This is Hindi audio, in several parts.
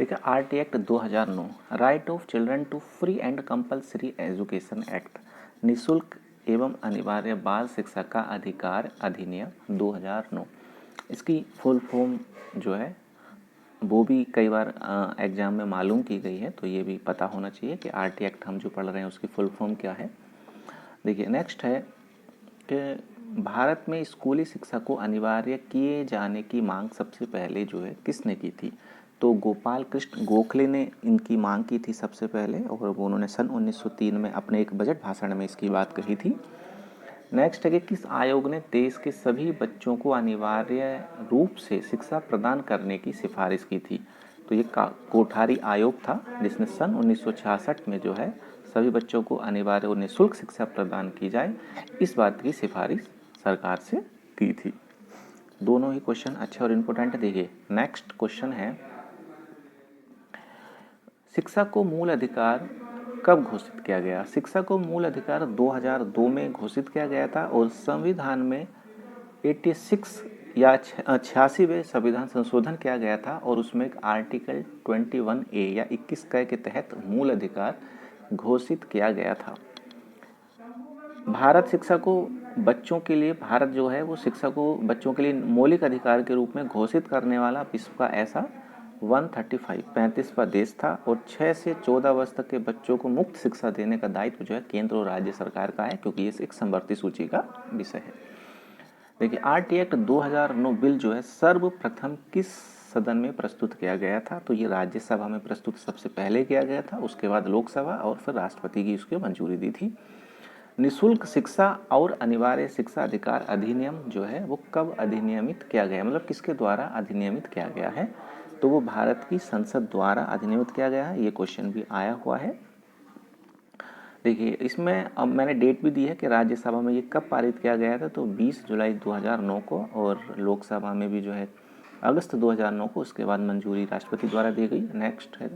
देखिए RT act 2009, right of children to free and compulsory education act, निःशुल्क एवं अनिवार्य बाल शिक्षा का अधिकार अधिनियम 2009। इसकी फुल फॉर्म जो है वो भी कई बार एग्जाम में मालूम की गई है, तो ये भी पता होना चाहिए कि आरटी एक्ट हम जो पढ़ रहे हैं उसकी फुल फॉर्म क्या है। देखिए नेक्स्ट है कि भारत में स्कूली शिक्षा को अनिवार्य किए जाने की मांग सबसे पहले जो है किसने की थी? तो गोपाल कृष्ण गोखले ने इनकी मांग की थी सबसे पहले, और वो उन्होंने सन 1903 में अपने एक बजट भाषण में इसकी बात कही थी। नेक्स्ट है कि किस आयोग ने देश के सभी बच्चों को अनिवार्य रूप से शिक्षा प्रदान करने की सिफारिश की थी? तो ये कोठारी आयोग था जिसने सन 1966 में जो है सभी बच्चों को अनिवार्य और निःशुल्क शिक्षा प्रदान की जाए, इस बात की सिफारिश सरकार से की थी। दोनों ही क्वेश्चन अच्छे और इम्पोर्टेंट। देखिए नेक्स्ट क्वेश्चन है, शिक्षा को मूल अधिकार कब घोषित किया गया? शिक्षा को मूल अधिकार 2002 में घोषित किया गया था, और संविधान में 86 या 86वें संविधान संशोधन किया गया था, और उसमें एक आर्टिकल 21A या 21 क के तहत मूल अधिकार घोषित किया गया था। भारत शिक्षा को बच्चों के लिए, भारत जो है वो शिक्षा को बच्चों के लिए मौलिक अधिकार के रूप में घोषित करने वाला विश्व का ऐसा 35वां देश था, और 6 से 14 वर्ष तक के बच्चों को मुफ्त शिक्षा देने का दायित्व जो है केंद्र और राज्य सरकार का है, क्योंकि ये एक समवर्ती सूची का विषय है। देखिए आरटी एक्ट 2009 बिल जो है सर्वप्रथम किस सदन में प्रस्तुत किया गया था? तो ये राज्यसभा में प्रस्तुत सबसे पहले किया गया था, उसके बाद लोकसभा और फिर राष्ट्रपति की उसकी मंजूरी दी थी। निःशुल्क शिक्षा और अनिवार्य शिक्षा अधिकार अधिनियम जो है वो कब अधिनियमित किया गया, मतलब किसके द्वारा अधिनियमित किया गया है? तो वो भारत की संसद द्वारा अधिनियमित किया गया है। ये क्वेश्चन भी आया हुआ है। देखिए इसमें अब मैंने डेट भी दी है कि राज्यसभा में ये कब पारित किया गया था, तो 20 जुलाई 2009 को, और लोकसभा में भी जो है अगस्त 2009 को, उसके बाद मंजूरी राष्ट्रपति द्वारा दी गई। नेक्स्ट है,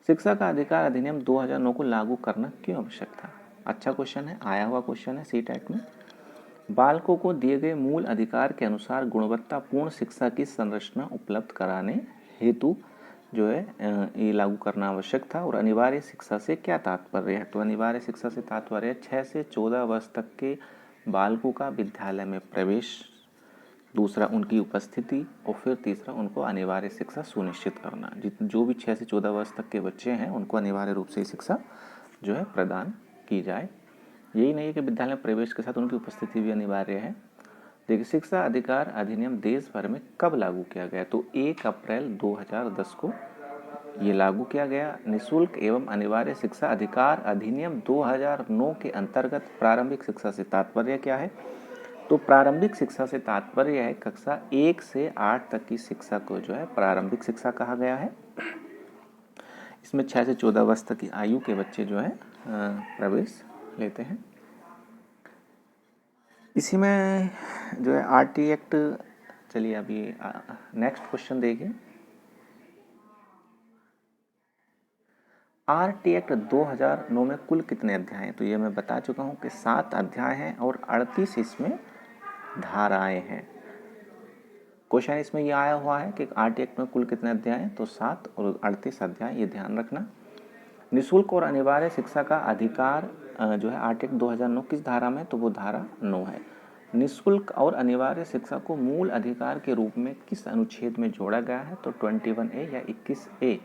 शिक्षा का अधिकार अधिनियम 2009 को लागू करना क्यों आवश्यक था? अच्छा क्वेश्चन है, आया हुआ क्वेश्चन है सीटेट में। बालकों को दिए गए मूल अधिकार के अनुसार गुणवत्तापूर्ण शिक्षा की संरचना उपलब्ध कराने हेतु जो है ये लागू करना आवश्यक था। और अनिवार्य शिक्षा से क्या तात्पर्य है? तो अनिवार्य शिक्षा से तात्पर्य है 6 से 14 वर्ष तक के बालकों का विद्यालय में प्रवेश, दूसरा उनकी उपस्थिति, और फिर तीसरा उनको अनिवार्य शिक्षा सुनिश्चित करना। जो भी 6 से 14 वर्ष तक के बच्चे हैं उनको अनिवार्य रूप से शिक्षा जो है प्रदान की जाए। यही नहीं है कि विद्यालय में प्रवेश के साथ उनकी उपस्थिति भी अनिवार्य है। देखिए शिक्षा अधिकार अधिनियम देश भर में कब लागू किया गया? तो 1 अप्रैल 2010 को ये लागू किया गया। निःशुल्क एवं अनिवार्य शिक्षा अधिकार अधिनियम 2009 के अंतर्गत प्रारंभिक शिक्षा से तात्पर्य क्या है? तो प्रारंभिक शिक्षा से तात्पर्य है कक्षा 1 से 8 तक की शिक्षा को जो है प्रारंभिक शिक्षा कहा गया है। इसमें 6 से 14 वर्ष तक की आयु के बच्चे जो है प्रवेश लेते हैं। इसी में जो है आरटी एक्ट, चलिए अभी नेक्स्ट क्वेश्चन देखिए। आरटी एक्ट 2009 में कुल कितने अध्याय हैं? तो ये मैं बता चुका हूँ कि 7 अध्याय हैं और 38 इसमें धाराएं हैं। क्वेश्चन इसमें ये आया हुआ है कि आरटी एक्ट में कुल कितने अध्याय हैं? तो 7 और 38 अध्याय, ये ध्यान रखना। निःशुल्क और अनिवार्य शिक्षा का अधिकार जो है आरटी एक्ट 2009 किस धारा में? तो वो धारा 9 है। निःशुल्क और अनिवार्य शिक्षा को मूल अधिकार के रूप में किस अनुच्छेद में जोड़ा गया है? तो 21A या 21A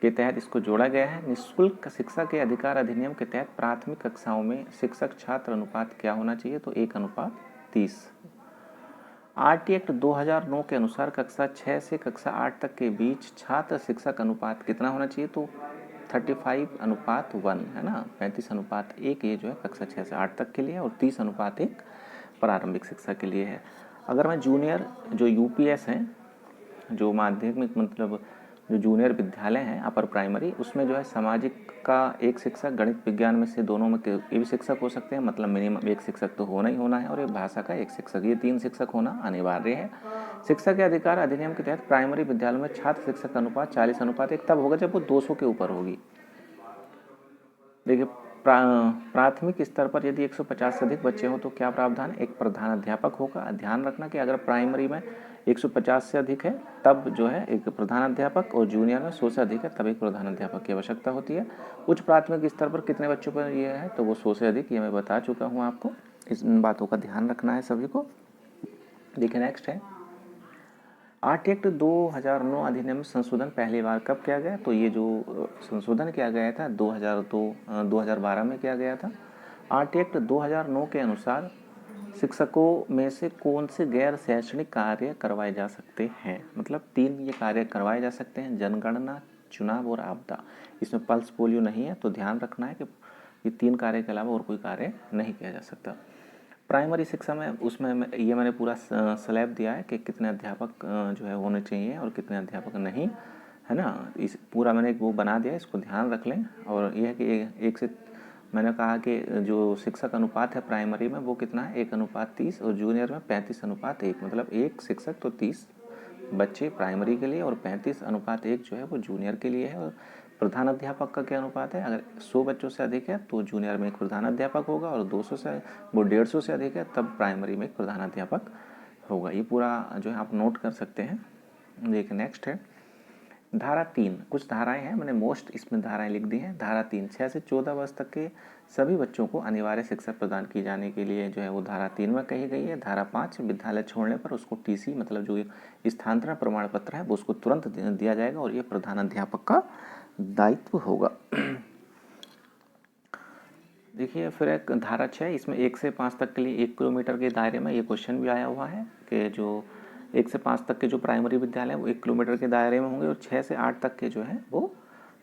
के तहत इसको जोड़ा गया है। निःशुल्क शिक्षा के अधिकार अधिनियम के तहत प्राथमिक कक्षाओं में शिक्षक छात्र अनुपात क्या होना चाहिए? तो 1:30। आरटी एक्ट 2009 के अनुसार कक्षा 6 से कक्षा 8 तक के बीच छात्र शिक्षक अनुपात कितना होना चाहिए? तो 35:1 है ना, 35:1 ये जो है कक्षा 6 से 8 तक के लिए, और 30:1 प्रारंभिक शिक्षा के लिए है। अगर मैं जूनियर जो यूपीएस हैं, जो माध्यमिक मतलब जो जूनियर विद्यालय हैं अपर प्राइमरी, उसमें जो है सामाजिक का एक शिक्षक, गणित विज्ञान में से दोनों में ये भी शिक्षक हो सकते हैं, मतलब मिनिमम एक शिक्षक तो होना ही होना है, और एक भाषा का एक शिक्षक, ये 3 शिक्षक होना अनिवार्य है। शिक्षा के अधिकार अधिनियम के तहत प्राइमरी विद्यालयों में छात्र शिक्षक अनुपात 40:1 तब होगा जब वो 200 के ऊपर होगी। देखिए प्राथमिक स्तर पर यदि 150 से अधिक बच्चे हों तो क्या प्रावधान? एक प्रधान अध्यापक होगा। ध्यान रखना कि अगर प्राइमरी में 150 से अधिक है तब जो है एक प्रधानाध्यापक, और जूनियर में 100 से अधिक है तब एक प्रधानाध्यापक की आवश्यकता होती है। उच्च प्राथमिक स्तर पर कितने बच्चों पर ये है, तो वो 100 से अधिक, ये मैं बता चुका हूँ आपको। इन बातों का ध्यान रखना है सभी को। देखिए नेक्स्ट है आर्ट एक्ट 2009 अधिनियम में संशोधन पहली बार कब किया गया, तो ये जो संशोधन किया गया था 2012 में किया गया था। आर्ट एक्ट 2009 के अनुसार शिक्षकों में से कौन से गैर शैक्षणिक कार्य करवाए जा सकते हैं, मतलब 3 ये कार्य करवाए जा सकते हैं, जनगणना, चुनाव और आपदा। इसमें पल्स पोलियो नहीं है, तो ध्यान रखना है कि ये 3 कार्य के अलावा और कोई कार्य नहीं किया जा सकता। प्राइमरी शिक्षा में उसमें ये मैंने पूरा स्लैब दिया है कि कितने अध्यापक जो है होने चाहिए और कितने अध्यापक नहीं, है ना। इस पूरा मैंने एक वो बना दिया, इसको ध्यान रख लें। और यह है कि एक से मैंने कहा कि जो शिक्षक अनुपात है प्राइमरी में वो कितना है 1:30, और जूनियर में 35:1, मतलब 1 शिक्षक तो 30 बच्चे प्राइमरी के लिए, और 35:1 जो है वो जूनियर के लिए है। और प्रधान अध्यापक का क्या अनुपात है, अगर 100 बच्चों से अधिक है तो जूनियर में एक प्रधान अध्यापक होगा, और 200 से 150 से अधिक है तब प्राइमरी में एक प्रधान अध्यापक होगा। ये पूरा जो है आप नोट कर सकते हैं। देखिए नेक्स्ट है धारा 3, कुछ धाराएं हैं, मैंने मोस्ट इसमें धाराएं लिख दी हैं। धारा 3 6 से 14 वर्ष तक के सभी बच्चों को अनिवार्य शिक्षा प्रदान की जाने के लिए जो है वो धारा 3 में कही गई है। धारा 5 विद्यालय छोड़ने पर उसको टीसी, मतलब जो स्थानांतरण प्रमाण पत्र है वो उसको तुरंत दिया जाएगा, और ये प्रधान अध्यापक का दायित्व होगा। देखिए फिर एक धारा 6, इसमें 1 से 5 तक के लिए 1 किलोमीटर के दायरे में, ये क्वेश्चन भी आया हुआ है कि जो 1 से 5 तक के जो प्राइमरी विद्यालय हैं वो 1 किलोमीटर के दायरे में होंगे, और 6 से 8 तक के जो है वो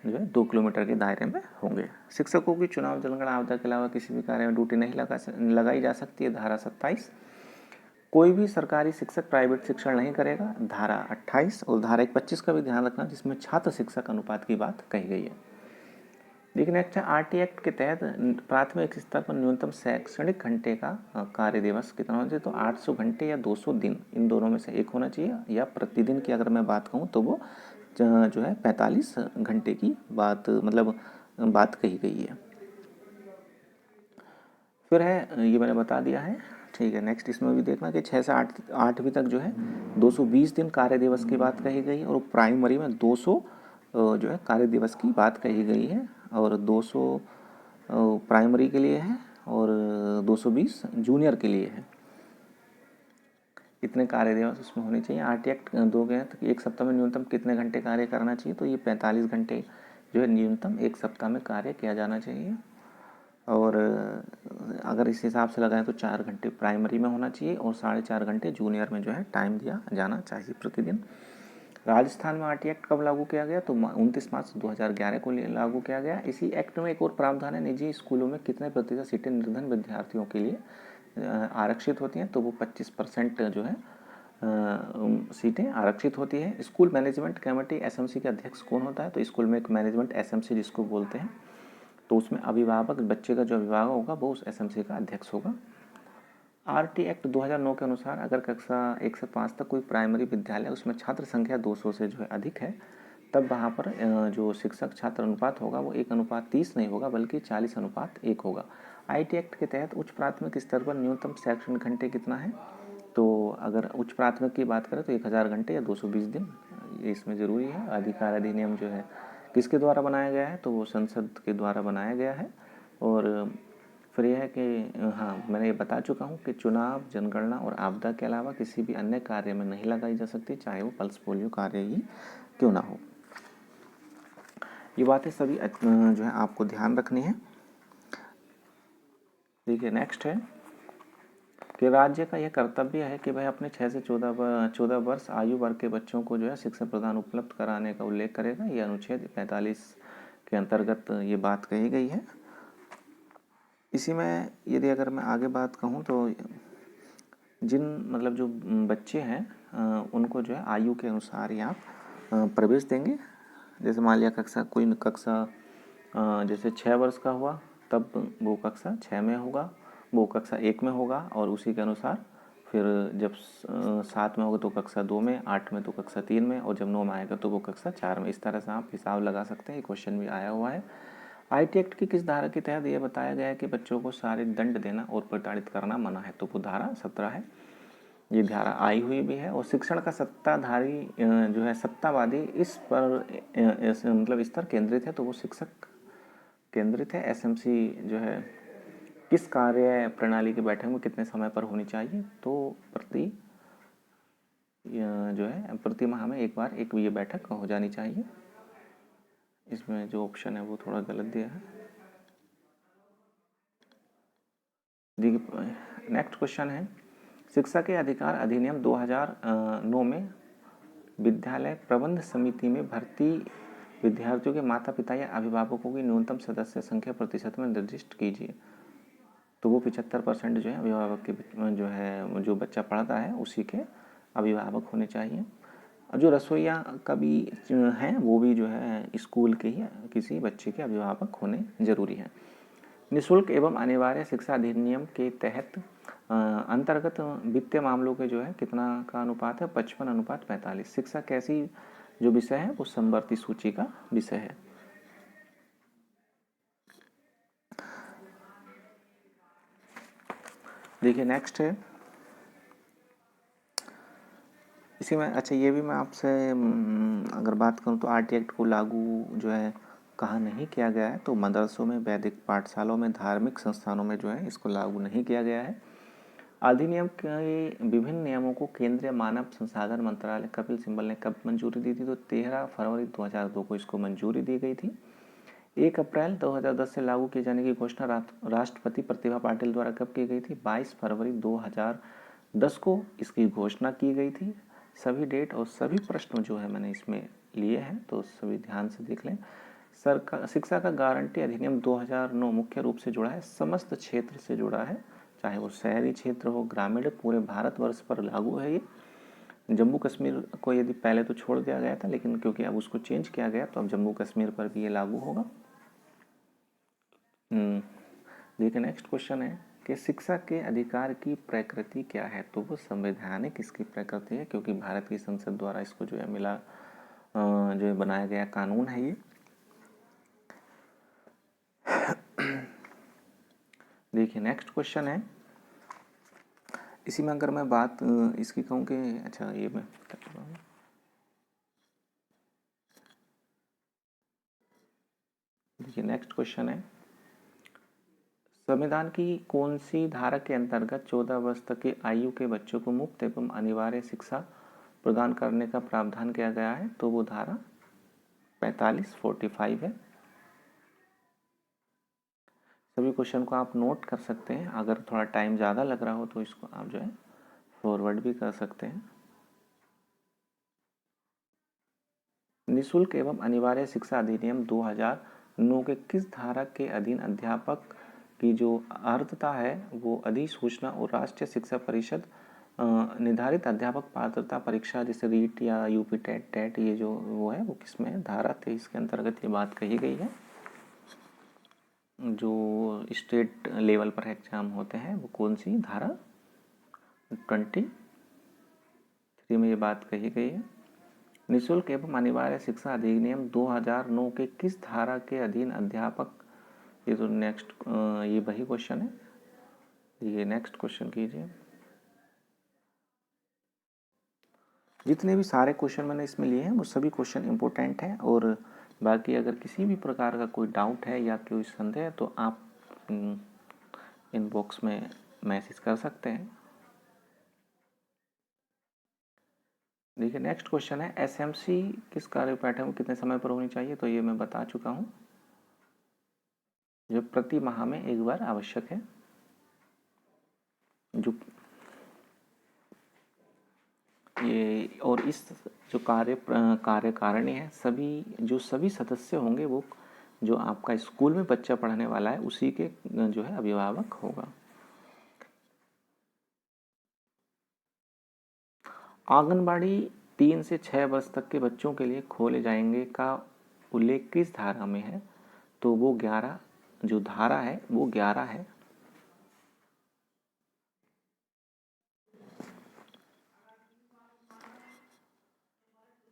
जो है 2 किलोमीटर के दायरे में होंगे। शिक्षकों की चुनाव, जनगणना, आपदा के अलावा किसी भी कार्य में ड्यूटी नहीं लगाई जा सकती है। धारा 27 कोई भी सरकारी शिक्षक प्राइवेट शिक्षण नहीं करेगा। धारा 28 और धारा 25 का भी ध्यान रखना, जिसमें छात्र शिक्षक अनुपात की बात कही गई है। देखिए नेक्स्ट है आरटी एक्ट के तहत प्राथमिक स्तर पर न्यूनतम शैक्षणिक घंटे का कार्य दिवस कितना होना चाहिए, तो 800 घंटे या 200 दिन, इन दोनों में से एक होना चाहिए। या प्रतिदिन की अगर मैं बात कहूँ तो वो जो है 45 घंटे की बात, मतलब बात कही गई है। फिर है ये मैंने बता दिया है, ठीक है। नेक्स्ट इसमें भी देखना कि 6 से 8वीं तक जो है 220 दिन कार्य दिवस की बात कही गई है, और प्राइमरी में 200 जो है कार्य दिवस की बात कही गई है, और 200 प्राइमरी के लिए है और 220 जूनियर के लिए है। इतने कार्य दिवस उसमें होने चाहिए। आरटी एक्ट दो गए तो एक सप्ताह में न्यूनतम कितने घंटे कार्य करना चाहिए, तो ये 45 घंटे जो है न्यूनतम एक सप्ताह में कार्य किया जाना चाहिए। और अगर इस हिसाब से लगाएं तो 4 घंटे प्राइमरी में होना चाहिए और 4.5 घंटे जूनियर में जो है टाइम दिया जाना चाहिए प्रतिदिन। राजस्थान में आरटी एक्ट कब लागू किया गया, तो 29 मार्च 2011 को लागू किया गया। इसी एक्ट में एक और प्रावधान है, निजी स्कूलों में कितने प्रतिशत सीटें निर्धन विद्यार्थियों के लिए आरक्षित होती हैं, तो वो 25% जो है सीटें आरक्षित होती है। स्कूल मैनेजमेंट कमेटी एसएमसी के अध्यक्ष कौन होता है, तो स्कूल में एक मैनेजमेंट एसएमसी जिसको बोलते हैं, तो उसमें अभिभावक, बच्चे का जो अभिभावक होगा वो उस एसएमसी का अध्यक्ष होगा। आरटी एक्ट 2009 के अनुसार अगर कक्षा 1 से 5 तक कोई प्राइमरी विद्यालय उसमें छात्र संख्या 200 से जो है अधिक है, तब वहाँ पर जो शिक्षक छात्र अनुपात होगा वो 1:30 नहीं होगा बल्कि 40:1 होगा। आईटी एक्ट के तहत उच्च प्राथमिक स्तर पर न्यूनतम शैक्षणिक घंटे कितना है, तो अगर उच्च प्राथमिक की बात करें तो 1000 घंटे या 220 दिन, ये इसमें ज़रूरी है। अधिकार अधिनियम जो है किसके द्वारा बनाया गया है, तो वो संसद के द्वारा बनाया गया है। और फिर यह है कि हाँ, मैंने ये बता चुका हूँ कि चुनाव, जनगणना और आपदा के अलावा किसी भी अन्य कार्य में नहीं लगाई जा सकती, चाहे वो पल्स पोलियो कार्य ही क्यों ना हो। ये बातें सभी जो है आपको ध्यान रखनी है। देखिए नेक्स्ट है कि राज्य का यह कर्तव्य है कि वह अपने 6 से 14 वर्ष आयु वर्ग के बच्चों को जो है शिक्षा प्रदान उपलब्ध कराने का उल्लेख करेगा। यह अनुच्छेद 45 के अंतर्गत ये बात कही गई है। इसी में यदि अगर मैं आगे बात कहूँ तो जिन मतलब जो बच्चे हैं उनको जो है आयु के अनुसार ही आप प्रवेश देंगे। जैसे मान लिया कोई कक्षा जैसे 6 वर्ष का हुआ तब वो कक्षा 6 में होगा, वो कक्षा 1 में होगा, और उसी के अनुसार फिर जब 7 में होगा तो कक्षा 2 में, 8 में तो कक्षा 3 में, और जब 9 में आएगा तो वो कक्षा 4 में। इस तरह से आप हिसाब लगा सकते हैं। ये क्वेश्चन भी आया हुआ है। आईटी एक्ट की किस धारा के तहत यह बताया गया है कि बच्चों को शारीरिक दंड देना और प्रताड़ित करना मना है, तो वो धारा 17 है। ये धारा आई हुई भी है। और शिक्षण का सत्ताधारी जो है सत्तावादी इस पर मतलब इस पर केंद्रित है, तो वो शिक्षक केंद्रित है। एसएमसी जो है किस कार्य प्रणाली की बैठक में कितने समय पर होनी चाहिए, तो जो है प्रति माह में एक बार एक ये बैठक हो जानी चाहिए। इसमें जो ऑप्शन है वो थोड़ा गलत दिया है। नेक्स्ट क्वेश्चन है, शिक्षा के अधिकार अधिनियम 2009 में विद्यालय प्रबंध समिति में भर्ती विद्यार्थियों के माता पिता या अभिभावकों की न्यूनतम सदस्य संख्या प्रतिशत में निर्दिष्ट कीजिए। तो वो 75% जो है अभिभावक के जो है जो बच्चा पढ़ता है उसी के अभिभावक होने चाहिए। और जो रसोइया का भी हैं वो भी जो है स्कूल के ही किसी बच्चे के अभिभावक होने जरूरी है। निःशुल्क एवं अनिवार्य शिक्षा अधिनियम के तहत अंतर्गत वित्तीय मामलों के जो है कितना का अनुपात है, 55:45। शिक्षा कैसी जो विषय है वो समवर्ती सूची का विषय है। देखिए नेक्स्ट है, इसी में अच्छा ये भी मैं आपसे अगर बात करूं तो आरटी एक्ट को लागू जो है कहाँ नहीं किया गया है, तो मदरसों में, वैदिक पाठशालों में, धार्मिक संस्थानों में जो है इसको लागू नहीं किया गया है। अधिनियम के विभिन्न नियमों को केंद्रीय मानव संसाधन मंत्रालय कपिल सिब्बल ने कब मंजूरी दी थी, तो 13 फरवरी 2002 को इसको मंजूरी दी गई थी। 1 अप्रैल 2010 से लागू किए जाने की घोषणा राष्ट्रपति प्रतिभा पाटिल द्वारा कब की गई थी, 22 फरवरी 2010 को इसकी घोषणा की गई थी। सभी डेट और सभी प्रश्न जो है मैंने इसमें लिए हैं, तो सभी ध्यान से देख लें। सरकार शिक्षा का गारंटी अधिनियम 2009 मुख्य रूप से जुड़ा है, समस्त क्षेत्र से जुड़ा है, चाहे वो शहरी क्षेत्र हो, ग्रामीण, पूरे भारतवर्ष पर लागू है ये। जम्मू कश्मीर को यदि पहले तो छोड़ दिया गया था, लेकिन क्योंकि अब उसको चेंज किया गया तो अब जम्मू कश्मीर पर भी ये लागू होगा। देखिए नेक्स्ट क्वेश्चन है कि शिक्षा के अधिकार की प्रकृति क्या है, तो वो संवैधानिक इसकी प्रकृति है, क्योंकि भारत की संसद द्वारा इसको जो है मिला जो है बनाया गया कानून है ये। देखिए नेक्स्ट क्वेश्चन है, इसी में अगर मैं बात इसकी कहूँ कि अच्छा ये मैं क्या कर रहा हूँ, देखिए नेक्स्ट क्वेश्चन है, संविधान की कौन सी धारा के अंतर्गत 14 वर्ष तक की आयु के बच्चों को मुफ्त एवं अनिवार्य शिक्षा प्रदान करने का प्रावधान किया गया है, तो वो धारा 45-45 है। सभी क्वेश्चन को आप नोट कर सकते हैं, अगर थोड़ा टाइम ज़्यादा लग रहा हो तो इसको आप जो है फॉरवर्ड भी कर सकते हैं। निःशुल्क एवं अनिवार्य शिक्षा अधिनियम 2009 के किस धारा के अधीन अध्यापक की जो अर्हता है वो अधिसूचना और राष्ट्रीय शिक्षा परिषद निर्धारित अध्यापक पात्रता परीक्षा जैसे रीट या यूपी टेट ये जो वो है वो किसमें, धारा 23 के अंतर्गत ये बात कही गई है। जो स्टेट लेवल पर एग्जाम होते हैं वो कौन सी धारा 23 में ये बात कही गई है। निःशुल्क एवं अनिवार्य शिक्षा अधिनियम 2009 के किस धारा के अधीन अध्यापक, ये तो नेक्स्ट ये वही क्वेश्चन है, ये नेक्स्ट क्वेश्चन कीजिए। जितने भी सारे क्वेश्चन मैंने इसमें लिए हैं वो सभी क्वेश्चन इंपॉर्टेंट हैं, और बाकी अगर किसी भी प्रकार का कोई डाउट है या कोई संदेह है तो आप इनबॉक्स में मैसेज कर सकते हैं। देखिए नेक्स्ट क्वेश्चन है, एसएमसी किस कार्य पैटर्न में कितने समय पर होनी चाहिए, तो ये मैं बता चुका हूँ, जो प्रति माह में एक बार आवश्यक है। जो ये और इस जो कार्यकारिणी है, सभी सदस्य होंगे वो जो आपका स्कूल में बच्चा पढ़ने वाला है उसी के जो है अभिभावक होगा। आंगनबाड़ी 3 से 6 वर्ष तक के बच्चों के लिए खोले जाएंगे का उल्लेख किस धारा में है, तो वो 11 जो धारा है वो 11 है।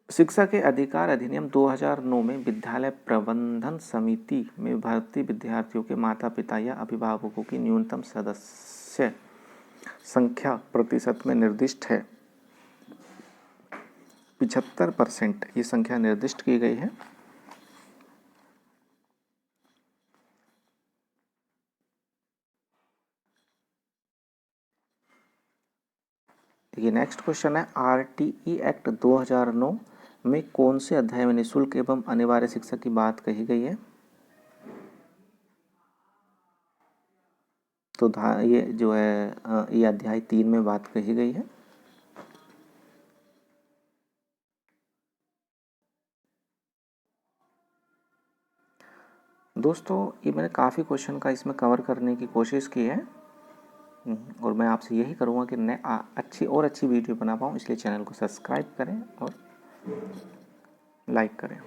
शिक्षा के अधिकार अधिनियम 2009 में विद्यालय प्रबंधन समिति में भर्ती विद्यार्थियों के माता पिता या अभिभावकों की न्यूनतम सदस्य संख्या प्रतिशत में निर्दिष्ट है 75%, ये संख्या निर्दिष्ट की गई है। देखिए नेक्स्ट क्वेश्चन है, आरटीई एक्ट 2009 में कौन से अध्याय में निःशुल्क एवं अनिवार्य शिक्षा की बात कही गई है? तो ये जो है ये अध्याय 3 में बात कही गई है। दोस्तों ये मैंने काफ़ी क्वेश्चन का इसमें कवर करने की कोशिश की है और मैं आपसे यही करूँगा कि मैं अच्छी वीडियो बना पाऊँ, इसलिए चैनल को सब्सक्राइब करें और लाइक करें।